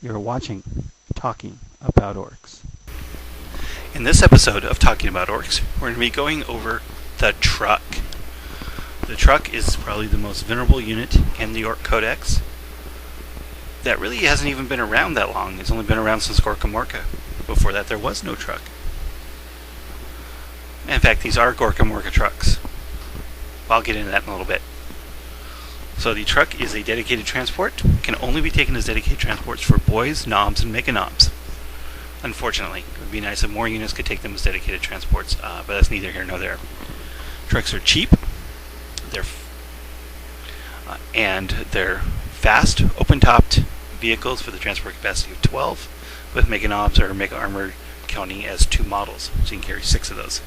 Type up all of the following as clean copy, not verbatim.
You're watching Talking About Orks. In this episode of Talking About Orks, we're going to be going over the Trukk. The Trukk is probably the most venerable unit in the Ork Codex that really hasn't even been around that long. It's only been around since Gorka Morka. Before that, there was no Trukk. In fact, these are Gorka Morka Trukks. I'll get into that in a little bit. So the Trukk is a dedicated transport. Can only be taken as dedicated transports for boys, knobs, and mega knobs. Unfortunately, it would be nice if more units could take them as dedicated transports, but that's neither here nor there. Trucks are cheap. They're fast, open-topped vehicles for the transport capacity of 12, with mega knobs or mega armor counting as 2 models, so you can carry 6 of those.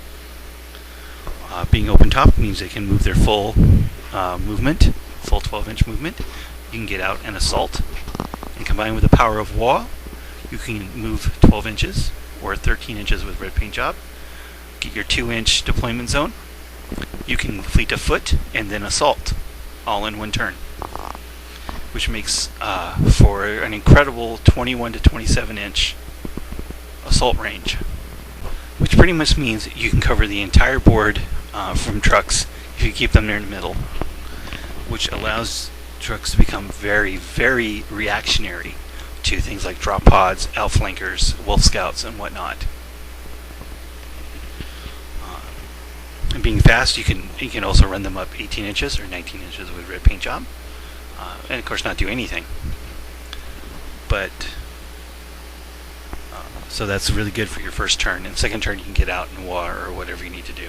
Being open-topped means they can move their full movement, full 12-inch movement. You can get out and assault, and combined with the power of wall, you can move 12 inches or 13 inches with red paint job. Get your 2-inch deployment zone. You can fleet a foot and then assault, all in one turn, which makes for an incredible 21 to 27 inch assault range, which pretty much means you can cover the entire board from trucks if you keep them near the middle, which allows trucks to become very, very reactionary to things like drop pods, outflankers, wolf scouts, and whatnot. And being fast, you can also run them up 18 inches or 19 inches with red paint job, and of course not do anything. But so that's really good for your first turn. And second turn, you can get out and war or whatever you need to do.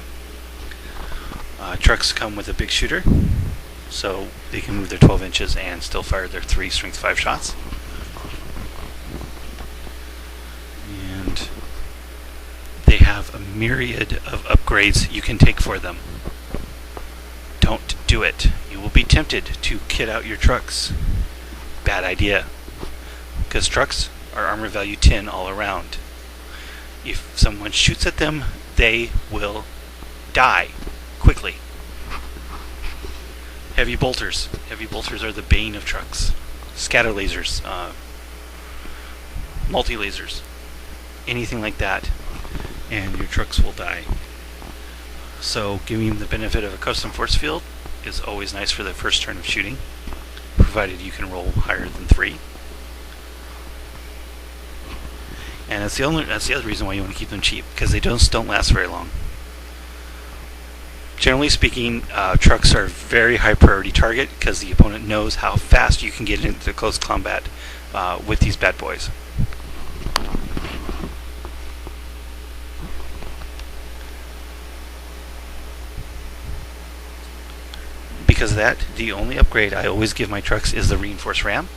Trucks come with a big shooter, so they can move their 12 inches and still fire their 3 strength 5 shots. And they have a myriad of upgrades you can take for them. Don't do it. You will be tempted to kit out your trucks. Bad idea. Because trucks are armor value 10 all around. If someone shoots at them, they will die quickly. Heavy bolters. Heavy bolters are the bane of trucks. Scatter lasers, multi-lasers, anything like that, and your trucks will die. So giving the benefit of a custom force field is always nice for the first turn of shooting, provided you can roll higher than 3. And that's the other reason why you want to keep them cheap, because they don't last very long. Generally speaking, trucks are a very high priority target because the opponent knows how fast you can get into close combat with these bad boys. Because of that, the only upgrade I always give my trucks is the reinforced ram,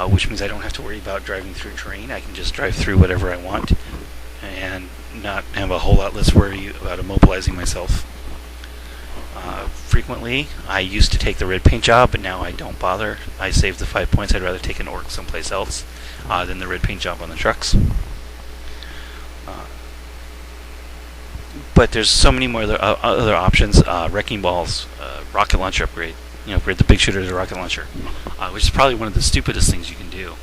which means I don't have to worry about driving through terrain. I can just drive through whatever I want and not have a whole lot less worry about immobilizing myself. Frequently, I used to take the red paint job, but now I don't bother. I save the 5 points. I'd rather take an orc someplace else than the red paint job on the trucks. But there's so many more other options. Wrecking balls, rocket launcher upgrade. Upgrade the big shooter to a rocket launcher, which is probably one of the stupidest things you can do,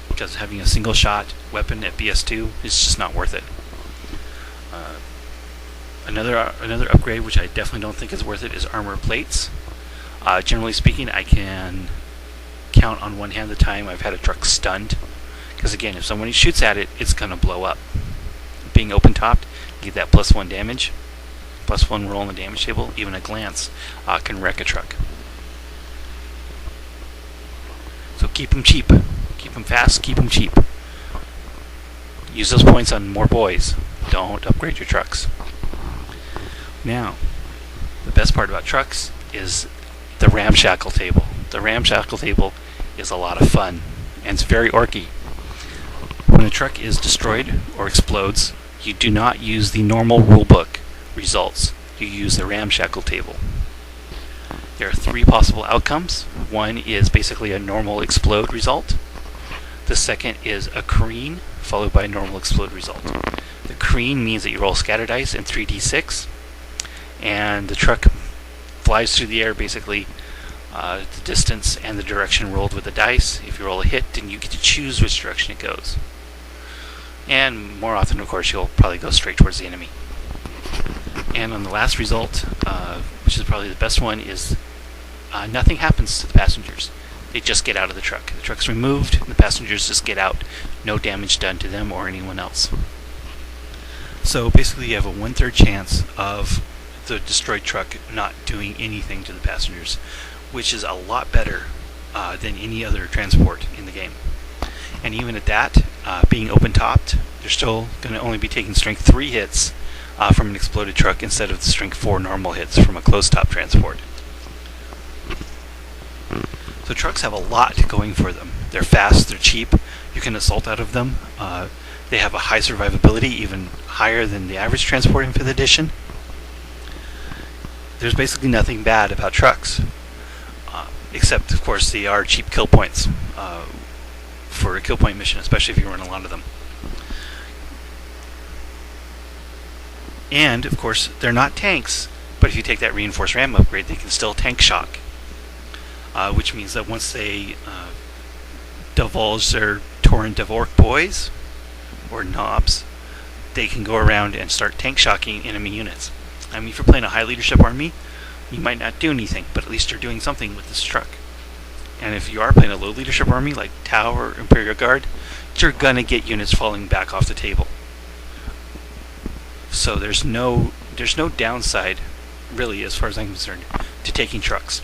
because having a single shot weapon at BS2 is just not worth it. Another upgrade, which I definitely don't think is worth it, is armor plates. Generally speaking, I can count on one hand the time I've had a truck stunned, because again, if somebody shoots at it, it's going to blow up. Being open-topped, you get that +1 damage, +1 roll on the damage table. Even a glance can wreck a truck. So keep them cheap. Keep them fast, keep them cheap. Use those points on more boys. Don't upgrade your trucks. Now, the best part about trucks is the ramshackle table. The ramshackle table is a lot of fun, and it's very orky. When a truck is destroyed or explodes, you do not use the normal rulebook results. You use the ramshackle table. There are 3 possible outcomes. One is basically a normal explode result. The second is a careen, followed by a normal explode result. The careen means that you roll scatter dice in 3d6, and the truck flies through the air basically the distance and the direction rolled with the dice. If you roll a hit, then you get to choose which direction it goes. And more often, of course, you'll probably go straight towards the enemy. And on the last result, which is probably the best one, is nothing happens to the passengers. They just get out of the truck. The truck's removed, and the passengers just get out. No damage done to them or anyone else. So basically, you have a 1/3 chance of the destroyed truck not doing anything to the passengers, which is a lot better than any other transport in the game. And even at that, being open-topped, they're still going to only be taking strength 3 hits from an exploded truck instead of the strength 4 normal hits from a closed-top transport. So trucks have a lot going for them. They're fast, they're cheap, you can assault out of them. They have a high survivability, even higher than the average transport in 5th edition. There's basically nothing bad about trucks, except, of course, they are cheap kill points for a kill point mission, especially if you run a lot of them. And, of course, they're not tanks, but if you take that reinforced ram upgrade, they can still tank shock, which means that once they divulge their torrent of orc boys, or knobs, they can go around and start tank shocking enemy units. I mean, if you're playing a high leadership army, you might not do anything, but at least you're doing something with this truck. And if you are playing a low leadership army, like Tau or Imperial Guard, you're gonna get units falling back off the table. So there's no downside, really, as far as I'm concerned, to taking trucks.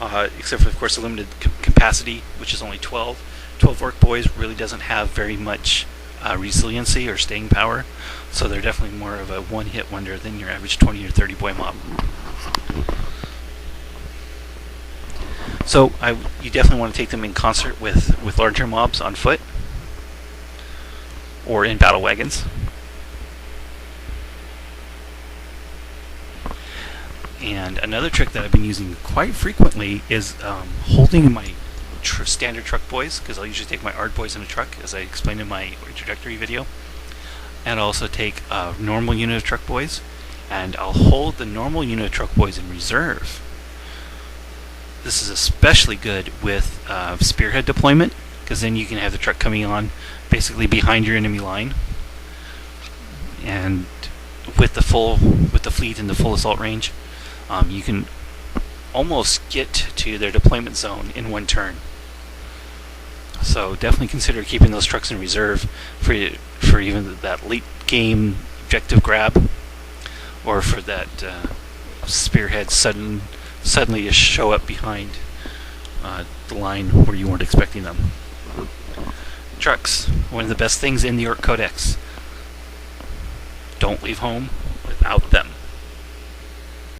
Except for, of course, the limited capacity, which is only 12. 12 Orc Boys really doesn't have very much resiliency or staying power, so they're definitely more of a one-hit wonder than your average 20 or 30 boy mob. So you definitely want to take them in concert with larger mobs on foot or in battle wagons. And another trick that I've been using quite frequently is holding my standard truck boys, because I'll usually take my Ard boys in a truck, as I explained in my introductory video, and I'll also take a normal unit of truck boys, and I'll hold the normal unit of truck boys in reserve. This is especially good with spearhead deployment, because then you can have the truck coming on basically behind your enemy line, and with the fleet in the full assault range, you can almost get to their deployment zone in one turn. So definitely consider keeping those trucks in reserve for even that late game objective grab, or for that spearhead suddenly just show up behind the line where you weren't expecting them. Trucks, one of the best things in the Orc Codex. Don't leave home without them.